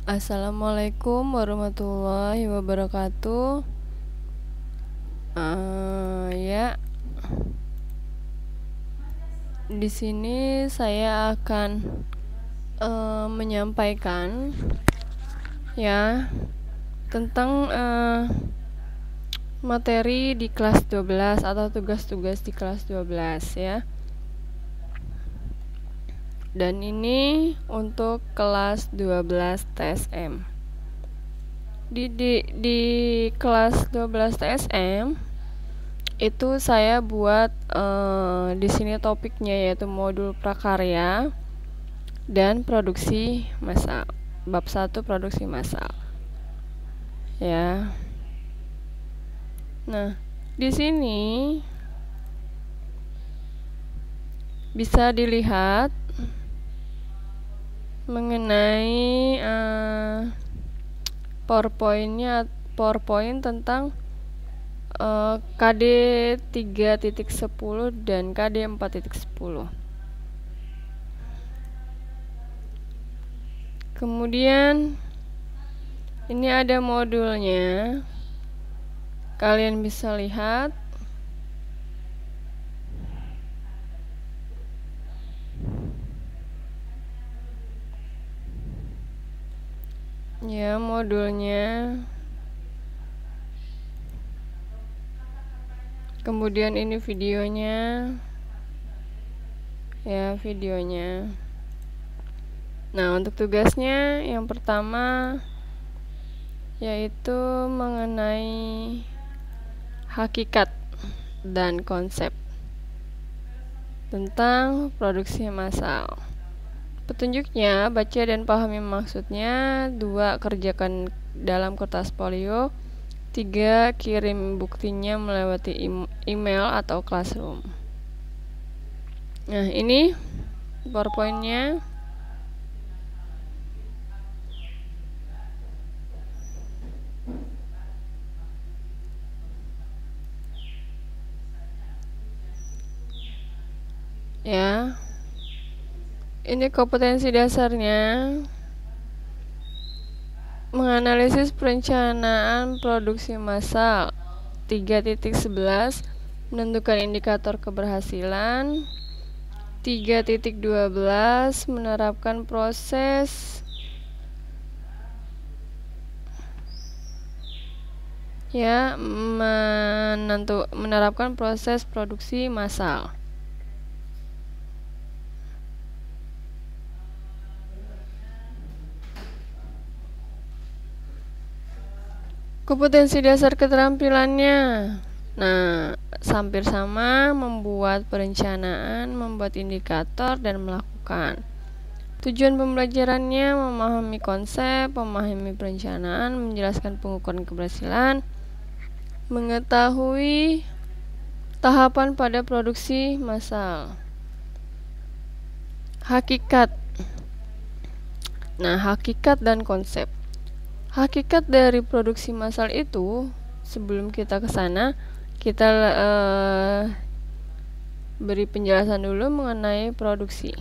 Assalamualaikum warahmatullahi wabarakatuh. Ya, di sini saya akan menyampaikan ya tentang materi di kelas 12 atau tugas-tugas di kelas 12 ya. Dan ini untuk kelas 12 TSM. Di kelas 12 TSM itu saya buat di sini topiknya yaitu modul prakarya dan produksi massal. Bab 1 produksi massal. Ya. Nah, di sini bisa dilihat mengenai PowerPoint tentang KD 3.10 dan KD 4.10. Kemudian ini ada modulnya. Kalian bisa lihat. Ya, modulnya. Kemudian ini videonya. Ya, videonya. Nah, untuk tugasnya yang pertama yaitu mengenai hakikat dan konsep tentang produksi massal. Petunjuknya, baca dan pahami maksudnya. 2. Kerjakan dalam kertas folio. 3. Kirim buktinya melewati email atau classroom. Nah, ini PowerPoint-nya. Ya. Ini kompetensi dasarnya. Menganalisis perencanaan produksi massal. 3.11 menentukan indikator keberhasilan. 3.12 menerapkan proses menerapkan proses produksi massal. Kompetensi dasar keterampilannya. Nah, hampir sama, membuat perencanaan, membuat indikator, dan melakukan. Tujuan pembelajarannya memahami konsep, memahami perencanaan, menjelaskan pengukuran keberhasilan, mengetahui tahapan pada produksi massal. Hakikat. Nah, hakikat dan konsep. Hakikat dari produksi massal itu, sebelum kita ke sana, kita beri penjelasan dulu mengenai produksi.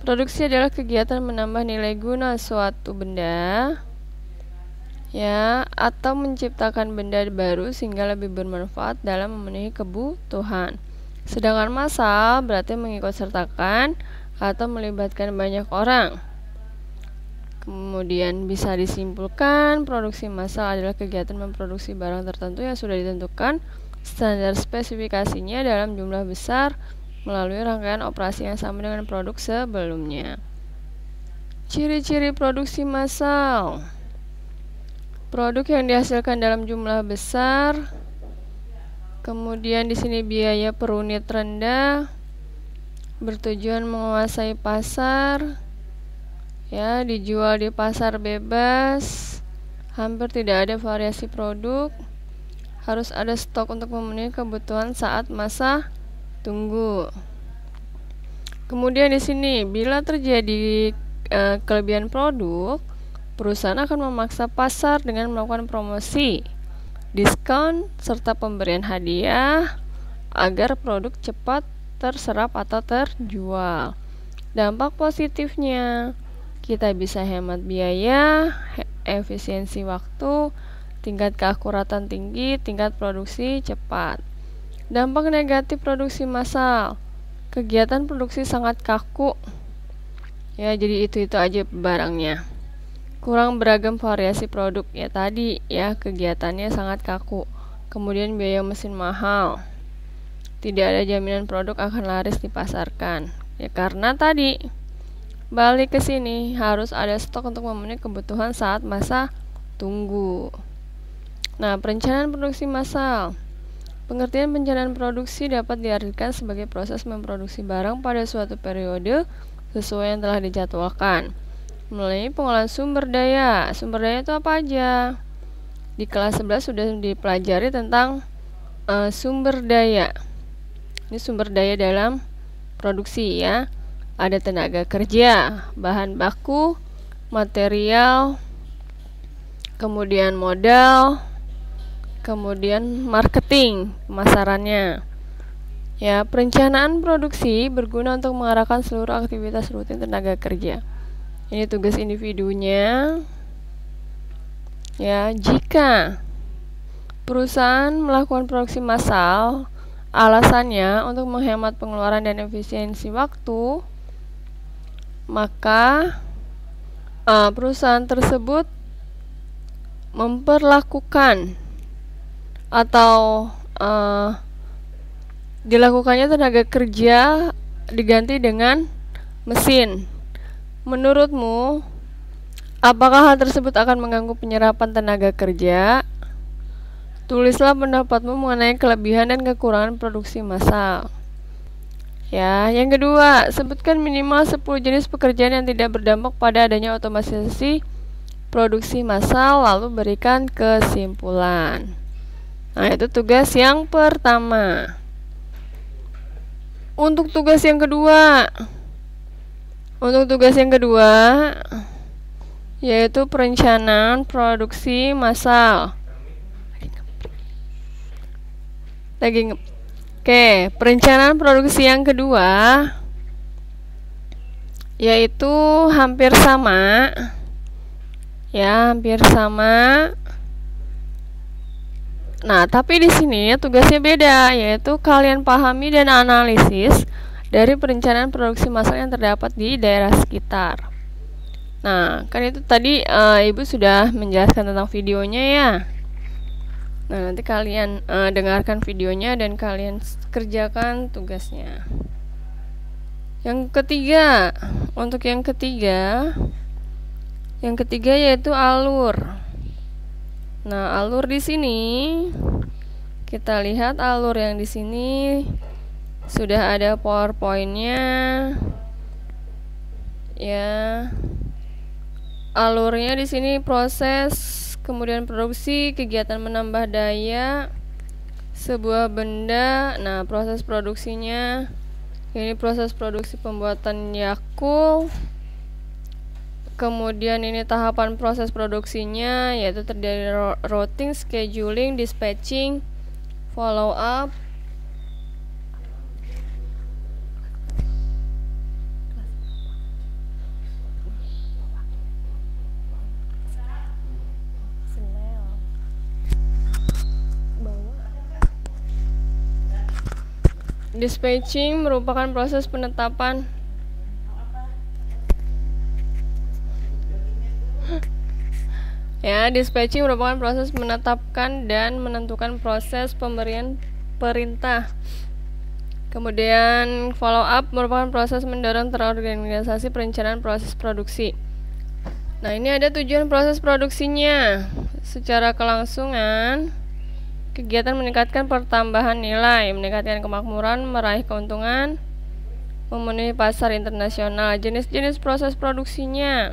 Produksi adalah kegiatan menambah nilai guna suatu benda ya, atau menciptakan benda baru sehingga lebih bermanfaat dalam memenuhi kebutuhan. Sedangkan massal berarti mengikut sertakan atau melibatkan banyak orang. Kemudian bisa disimpulkan, produksi massal adalah kegiatan memproduksi barang tertentu yang sudah ditentukan standar spesifikasinya dalam jumlah besar melalui rangkaian operasi yang sama dengan produk sebelumnya. Ciri-ciri produksi massal. Produk yang dihasilkan dalam jumlah besar. Kemudian di sini biaya per unit rendah, bertujuan menguasai pasar. Ya, dijual di pasar bebas, hampir tidak ada variasi produk, harus ada stok untuk memenuhi kebutuhan saat masa tunggu. Kemudian di sini, bila terjadi kelebihan produk, perusahaan akan memaksa pasar dengan melakukan promosi, diskon, serta pemberian hadiah agar produk cepat terserap atau terjual. Dampak positifnya, kita bisa hemat biaya, efisiensi waktu, tingkat keakuratan tinggi, tingkat produksi cepat. Dampak negatif produksi massal. Kegiatan produksi sangat kaku. Ya, jadi itu aja barangnya. Kurang beragam variasi produk. Ya tadi ya, kegiatannya sangat kaku. Kemudian biaya mesin mahal. Tidak ada jaminan produk akan laris dipasarkan. Ya karena tadi balik ke sini harus ada stok untuk memenuhi kebutuhan saat masa tunggu. Nah, perencanaan produksi massal. Pengertian perencanaan produksi dapat diartikan sebagai proses memproduksi barang pada suatu periode sesuai yang telah dijadwalkan melalui pengolahan sumber daya. Sumber daya itu apa aja? Di kelas 11 sudah dipelajari tentang sumber daya. Ini sumber daya dalam produksi ya. Ada tenaga kerja, bahan baku, material, kemudian modal, kemudian marketing, pemasarannya. Ya, perencanaan produksi berguna untuk mengarahkan seluruh aktivitas rutin tenaga kerja. Ini tugas individunya. Ya, jika perusahaan melakukan produksi massal, alasannya untuk menghemat pengeluaran dan efisiensi waktu, maka perusahaan tersebut memperlakukan atau dilakukannya tenaga kerja diganti dengan mesin. Menurutmu, apakah hal tersebut akan mengganggu penyerapan tenaga kerja? Tulislah pendapatmu mengenai kelebihan dan kekurangan produksi massal. Ya, yang kedua, sebutkan minimal 10 jenis pekerjaan yang tidak berdampak pada adanya otomatisasi produksi massal, lalu berikan kesimpulan. Nah, itu tugas yang pertama. Untuk tugas yang kedua, yaitu perencanaan produksi massal. Oke, perencanaan produksi yang kedua yaitu hampir sama. Ya, hampir sama. Nah, tapi di sini tugasnya beda, yaitu kalian pahami dan analisis dari perencanaan produksi massal yang terdapat di daerah sekitar. Nah, kan itu tadi Ibu sudah menjelaskan tentang videonya ya. Nah, nanti kalian dengarkan videonya dan kalian kerjakan tugasnya. Yang ketiga, untuk yang ketiga yaitu alur. Nah, alur di sini kita lihat alur yang di sini sudah ada PowerPoint-nya. Ya. Alurnya di sini proses, kemudian produksi, kegiatan menambah daya sebuah benda. Nah, proses produksinya ini proses produksi pembuatan Yakult. Kemudian ini tahapan proses produksinya, yaitu terdiri routing, scheduling, dispatching, follow up, dispatching merupakan proses penetapan dispatching merupakan proses menetapkan dan menentukan proses pemberian perintah. Kemudian follow up merupakan proses mendorong terorganisasi perencanaan proses produksi. Nah, ini ada tujuan proses produksinya. Secara kelangsungan, kegiatan meningkatkan pertambahan nilai, meningkatkan kemakmuran, meraih keuntungan, memenuhi pasar internasional. Jenis-jenis proses produksinya,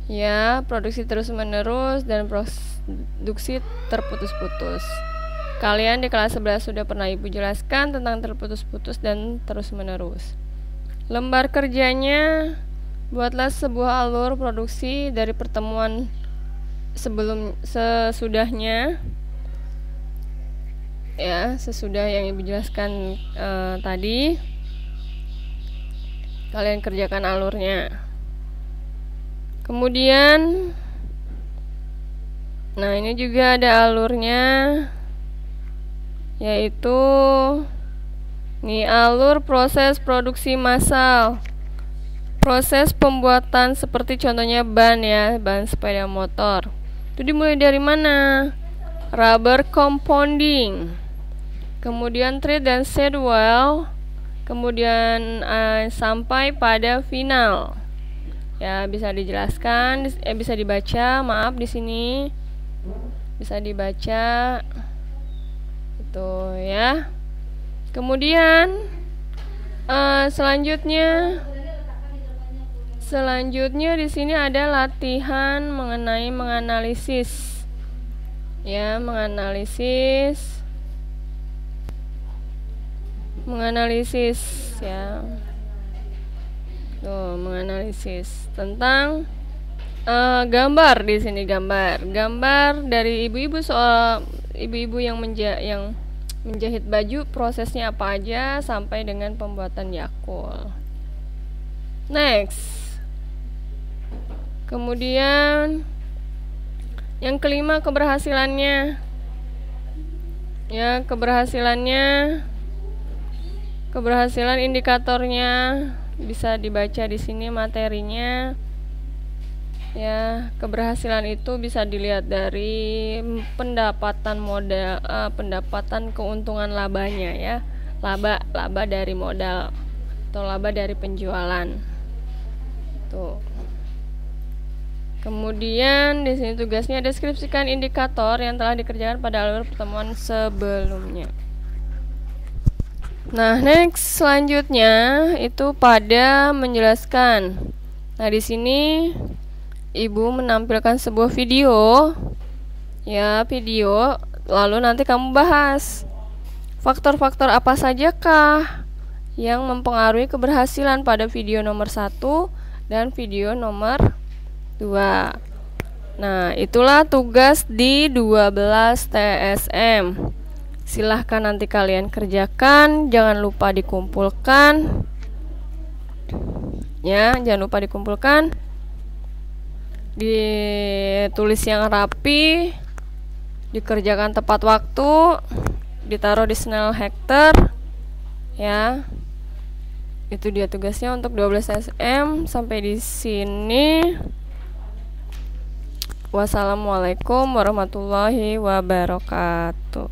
ya, produksi terus-menerus dan produksi terputus-putus. Kalian di kelas 11 sudah pernah Ibu jelaskan tentang terputus-putus dan terus-menerus. Lembar kerjanya, buatlah sebuah alur produksi dari pertemuan sesudahnya. Ya, sesudah yang Ibu jelaskan tadi, kalian kerjakan alurnya. Kemudian nah ini juga ada alurnya, yaitu nih alur proses produksi massal. Proses pembuatan seperti contohnya ban ya, ban sepeda motor. Itu dimulai dari mana? Rubber compounding. Kemudian treat dan set well. Kemudian sampai pada final. Ya, bisa dijelaskan, bisa dibaca, maaf di sini. Bisa dibaca. Itu ya. Kemudian Selanjutnya di sini ada latihan mengenai menganalisis. Ya, menganalisis ya. Tuh, menganalisis tentang gambar di sini, gambar dari ibu-ibu soal ibu-ibu yang menjahit baju, prosesnya apa aja sampai dengan pembuatan yakul. Next. Kemudian yang kelima, keberhasilannya. Ya, keberhasilan indikatornya bisa dibaca di sini materinya. Ya, keberhasilan itu bisa dilihat dari pendapatan modal, pendapatan keuntungan labanya ya. Laba dari modal atau laba dari penjualan. Tuh. Kemudian di sini tugasnya deskripsikan indikator yang telah dikerjakan pada alur pertemuan sebelumnya. Nah, next selanjutnya itu pada menjelaskan. Nah, di sini Ibu menampilkan sebuah video. Ya, video. Lalu nanti kamu bahas faktor-faktor apa sajakah yang mempengaruhi keberhasilan pada video nomor 1 dan video nomor 2. Nah, itulah tugas di 12 TSM. Silahkan nanti kalian kerjakan, jangan lupa dikumpulkan. Ya, jangan lupa dikumpulkan. Ditulis yang rapi, dikerjakan tepat waktu, ditaruh di Snell Hector. Ya. Itu dia tugasnya untuk 12 TSM. Sampai di sini. Wassalamualaikum warahmatullahi wabarakatuh.